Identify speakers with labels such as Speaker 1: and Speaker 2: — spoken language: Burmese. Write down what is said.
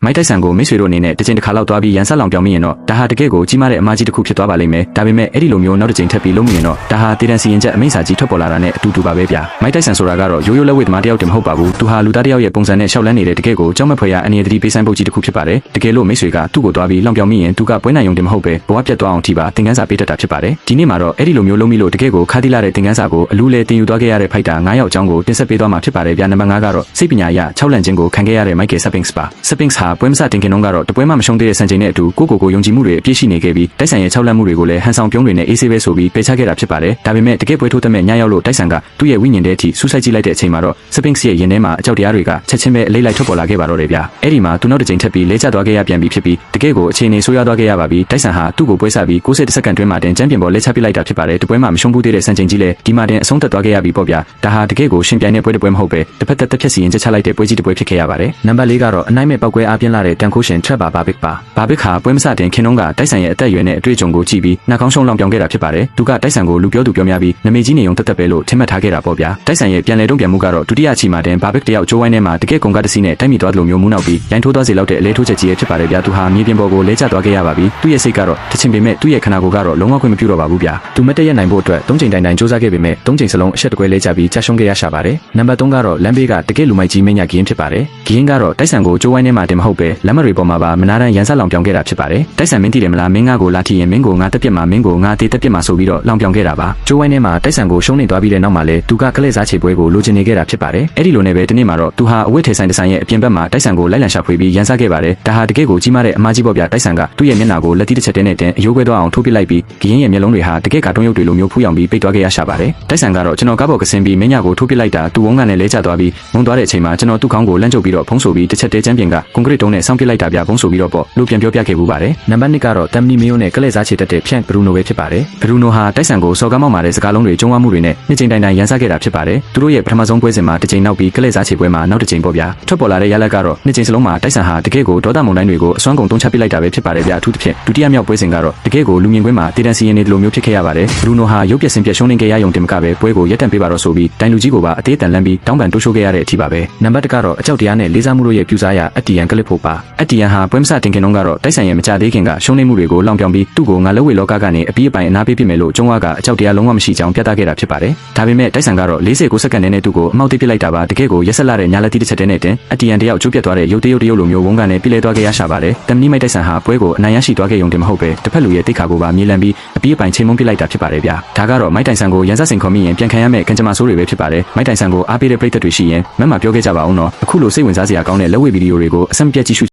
Speaker 1: မိုက်တိုက်ဆန်ကိုမိတ်ဆွေတို့အနေနဲ့တစ်ချိန်တစ်ခါလောက်သွားပြီးရန်ဆက်လောင်ပြောင်းမိရင်တော့ဒါဟာတကယ်ကိုကြီးမားတဲ့အမားကြီးတစ်ခုဖြစ်သွားပါလိမ့်မယ်ဒါပေမဲ့အဲ့ဒီလိုမျိုးနောက်တစ်ချိန်ထပ်ပြီးလုံးမိရင်တော့ဒါဟာတည်တံစီရင်ချက်အမိန့်စာကြီးထွက်ပေါ်လာတာနဲ့အတူတူပါပဲဗျာမိုက်တိုက်ဆန်ဆိုတာကတော့ရိုးရိုးလက်ဝဲသမားတယောက်တည်းမဟုတ်ပါဘူးသူဟာလူသားတယောက်ရဲ့ပုံစံနဲ့ရှောက်လန်းနေတဲ့တကယ်ကိုကြောက်မက်ဖွယ်ရာအနေအထားပေးဆိုင်ပုတ်ကြီးတစ်ခုဖြစ်ပါတယ်တကယ်လို့မိတ်ဆွေကသူ့ကိုသွားပြီးလောင်ပြောင်းမိရင်သူကပွဲနိုင်ုံတည်းမဟုတ်ပဲဘဝပြတ်သွားအောင်ထိပါသင်ခန်းစာပေးတတ်တာဖြစ်ပါတယ်ဒီနေ့မှာတော့အဲ့ဒီလိုမျိုးလုံးမိလို့တကယ်ကိုခါတိလာတဲ့သင်ခန်းစာကိုအလူးလေတင်ယူသွားခဲ့ရတဲ့ဖိုက်တာ9ယောက်အကြောင်းကိုတင်ဆက်ပေးသွားမှာဖြစ်ပါတယ်ဗျာနံပါတ်5ကတော့စိတ်ပညာအရ6လန့်ခြင်းကိုခံခဲ့ရတဲ့ Michael Spinks ပါ Spinks ဟာပွဲမစတင်ခင်တုန်းကတော့တပွဲမှမရှုံးသေးတဲ့စံချိန်နဲ့အတူကိုယုံကြည်မှုတွေအပြည့်ရှိနေခဲ့ပြီးတိုက်ဆိုင်ရဲ့6လန့်မှုတွေကိုလည်းဟန်ဆောင်ပြုံးတွေနဲ့အေးဆေးပဲဆိုပြီးပယ်ချခဲ့တာဖြစ်ပါတယ်ဒါပေမဲ့တကယ်ပွဲထိုးတဲ့မဲ့ညရောက်လို့တိုက်ဆိုင်ကသူ့ရဲ့ဝိညာဉ်တဲ့အထိဆူဆိုက်ကြည့်လိုက်တဲ့အချိန်မှာတော့ Spinks ရဲ့ရင်ထဲမှာအကြောက်တရားတွေကချက်ချင်းပဲအလေးလိုက်ထွက်ပေါ်လာခဲ့ပါတော့တယ်ဗျာအဲ့ဒီမှာသူနောက်တစ်ချိန်ထပ်ပြီးလဲကျသွားခဲ့ရပြန်ပြီးဖြစ်ပြီးတကယ်ကိုအခြေအနေဆိုးရွားသွားခဲ့ရပါပြီတိုက်ဆိုင်ဟာသူ့ကိုပွဲဆပြီး60စက္ကန့်တွင်းမှာတင်ချန်ပီယံဘော်လက်ချပစ်လိုက်တာဖြစ်ပါတယ်တပွဲမှမရှုံးဘူးသေးတဲ့စံချိန်ကြီးလဲဒီမှာတင်အဆုံးသက်သွားခဲ့ရပြီပေါ့ဗျာဒါဟာတကယ်ကိုရှင်ပြိုင်တဲ့ပွဲတစ်ပွဲမဟုတ်ပဲတစ်ဖက်သက်သက်ဖြတ်စီရင်ချက်ချလိုက်တဲ့ပွဲကြီးတစ်ပွဲဖြစ်ခဲ့ရပါတယ်နံပါတ်4ကတော့အနိုင်မဲ့ပောက်ကွဲအားပြင်းလာတဲ့တန်ခိုးရှင် Trevor Berbick ပါ Berbick ဟာပွဲမစတင်ခင်တုန်းကတိုက်ဆိုင်ရဲ့အသက်အရွယ်နဲ့အတွေ့အကြုံကိုကြည့်ပြီးနှာခေါင်းရှုံးလောင်ပြောင်ခဲ့တာဖြစ်ပါတယ်သူကတိုက်ဆိုင်ကိုလူပြောသူပြောများပြီးနမေကြီးနေုံတက်တက်ပဲလို့ထင်မှတ်ထားခဲ့တာပေါ့ဗျာတိုက်ဆိုင်ရဲ့ပြန်လည်တုံ့ပြန်မှုကတော့ဒုတိယချီမှာတင် Berbick တယောက်ကျိုးဝိုင်းထဲမှာတကယ်ကုန်ကားတစ်စီးနဲ့တိုက်မိသွားတယ်လို့မျိုးမူးနောက်ပြီးရိုင်းထိုးသွားစေလောက်တဲ့အလဲထိုးချက်ကြီးဖြစ်ပါတယ်ဗျာသူဟာမြေပြင်ပေါ်ကိုလဲကျသွားခဲ့ရပါပြီသူ့ရဲ့စိတ်ကတော့တချင်ပေမဲ့သူ့ရဲ့ခန္ဓာကိုယ်ကတော့လုံးဝခွင့်မပြုတော့ပါဘူးဗျာသူမတက်ရနိုင်ဖို့အတွက်3ချိန်တိုင်တိုင်စူးစမ်းခဲ့ပေမဲ့3ချိန်စလုံးအဆက်တကွဲလဲကျပြီးကြာရှုံးခဲ့ရရှာပါတယ်နံပါတ်3ကတော့လမ်းဘေးကတကယ်လူမိုက်ကြီးမင်းညာဂင်းဖြစ်ပါတယ်ဂင်းကတော့တိုက်ဆိုင်ကိုကျိုးဝိုင်းထဲမှာတင်မဟုတ်ပဲလမ်းမတွေပေါ်မှာပါမနာတမ်းရန်ဆက်လောင်ပြောင်ခဲ့တာဖြစ်ပါတယ်တိုက်ဆိုင်မင်းတည်တယ်မလားမင်းငါကိုလာထီရင်မင်းကိုငါတက်ပြစ်မှာမင်းကိုငါတေးတက်ပြစ်မှာဆိုပြီးတော့လောင်ပြောင်ခဲ့တာပါကျိုးဝိုင်းထဲမှာတိုက်ဆိုင်ကိုရှုံးနေသွားပြီးတဲ့နောက်မှာလဲသူကကလဲစားချေပွဲကိုလိုချင်နေခဲ့တာဖြစ်ပါတယ်အဲ့ဒီလိုနဲ့ပဲဒီနေ့မှာတော့သူဟာအဝတ်ထေဆိုင်တစ်ဆိုင်ရဲ့အပြင်ဘက်မှာတိုက်ဆိုင်ကိုလိုက်လံရှာဖွေပြီးရန်ဆက်ခဲ့ပါတယ်ဒါဟာတကယ်ကိုကြီးမားတဲ့အမားကြီးပေါ့ဗျာတိုက်ဆိုင်ကသူ့ရဲ့မျက်နှာကိုလက်သီးတစ်ချက်တည်းနဲ့တင်အယိုးကွဲသွားအောင်ထိုးပစ်လိုက်ပြီးဂင်းရဲ့မျက်လုံးတွေဟာတကယ်ကာတွန်းရုပ်တွေလိုမျိုးဖူးယောင်ပြီးပိတ်သွားခဲ့ရရှာပါတယ်တိုက်ဆိုင်ကတော့ကျွန်တော်ကားပေါ်ကစင်းပြီးမင်းညာကိုထိုးပစ်လိုက်တာသူ့ဝန်းကနေလဲကျသွားပြီးငုံသွားတဲ့အချိန်မှာကျွန်တော်သူ့ခေါင်းကိုလန့်ကျုပ်ပြီးတော့ဖုံးဆိုပြီးတစ်ချက်တည်းချမ်းပြင်ကကွန်ကရစ်တုံးနဲ့ဆောင်းပစ်လိုက်တာဗျာဖုံးဆိုပြီးတော့ပေါ့လို့ပြန်ပြောပြခဲ့ဘူးပါတယ်နံပါတ်2ကတော့တမ်မနီမီယိုနဲ့ကလဲစားချေတက်တဲ့ဖြန့်ဘရူနိုပဲဖြစ်ပါတယ်ဘရူနိုဟာတိုက်ဆိုင်ကိုစော်ကားမောက်မာတဲ့စကားလုံးတွေကျုံဝမှုတွေနဲ့နှစ်ချိန်တိုင်တိုင်ရန်ဆက်ခဲ့တာဖြစ်ပါတယ်သူတို့ရဲ့ပထမဆုံးပွဲစဉ်မှာတစ်ချိန်နောက်ပြီးကလဲစားချေပွဲမှာနောက်တစ်ချိန်ပေါ့ဗျာထွက်ပေါ်လာတဲ့ရလဒ်ကတော့နှစ်ချိန်စလုံးမှာတိုက်ဆိုင်ဟာတကယ်ကိုဒေါသမုန်တိုင်းတွေကိုအစွမ်းကုန်တုံးချပစ်လိုက်တာပဲဖြစ်ပါတယ်ဗျာအထူးသဖြင့်ဒုတိယမြောက်ပွဲစဉ်ကတော့တကယ်ကိုလူမြင်ကွင်းမှာတည်တံစီရင်နေတယ်လို့မျိုးဖြစ်ခဲ့ရပါတယ်ဘရူနိုဟာရုပ်ပြက်စင်ပြက်ရှုံးနေခဲ့ရယုံတင်မကပဲပွဲကိုရက်တန့်ပေးပါတော့ဆိုပြီးတိုင်လူကြီးကိုပါအသေးအတန်လန့်ပြီးတောင်းပန်တိုးရှိုးခဲ့ရတဲ့အထိပါပဲနံပါတ်1ကတော့အကြောက်တရားနဲ့လေးစားမှုတို့ရဲ့ပြူစားရာအတီယန်ကလစ်ဖို့ပါအတီယန်ဟာပွဲမစတင်ခင်တုန်းကတော့တိုက်ဆိုင်ရဲ့မကြသေးခင်ကရှုံးနေမှုတွေကိုလောင်ပြောင်ပြီးသူ့ကိုငါလက်ဝဲလောကကနေအပြီးအပိုင်အနာပေးပြမယ်လို့ကျုံးဝါကအကြောက်တရားလုံးဝမရှိကြောင်းပြသခဲ့တာဖြစ်ပါတယ်ဒါပေမဲ့တိုက်ဆိုင်ကတော့49စက္ကန့်နဲ့သူ့ကိုအမောက်သိပစ်လိုက်တာပါတကယ်ကိုရက်ဆက်လာတဲ့ညာလက်တီးတစ်ချက်တည်းနဲ့တင်အတီယန်တယောက်ကျိုးပြတ်သွားတဲ့ရုပ်တရုပ်လိုမျိုးဝန်းကနေပြလဲသွားခဲ့ရရှာပါတယ်တမ်နီမိုက်တိုက်ဆိုင်ဟာပွဲကိုအနိုင်ရရှိသွားခဲ့ရုံတင်မဟုတ်ပဲတစ်ဖက်လူရဲ့တိတ်ခါကိုပါမြေလံပြီးအပြီးအပိုင်ချိန်မုံပစ်လိုက်တာဖြစ်ပါတယ်ဗျာဒါကတော့မိုက်တိုင်ဆန်ကိုရန်ဆက်စင်ခေါ်မိရင်ပြန်ခံရမယ့်ကံကြမ္မာဆိုးတွေပဲဖြစ်ပါတယ်မိုက်တိုင်ဆန်ကိုအားပေးတဲ့ပရိသတ်တွေရှိရင်မမပြောခဲ့ကြပါဦးနော်အခုလိုစိတ်ဝင်စားစရာကောင်းတဲ့လက်ဝဲဗီဒီယိုတွေကိုအဆက်မပြတ်ကြည့်ရှု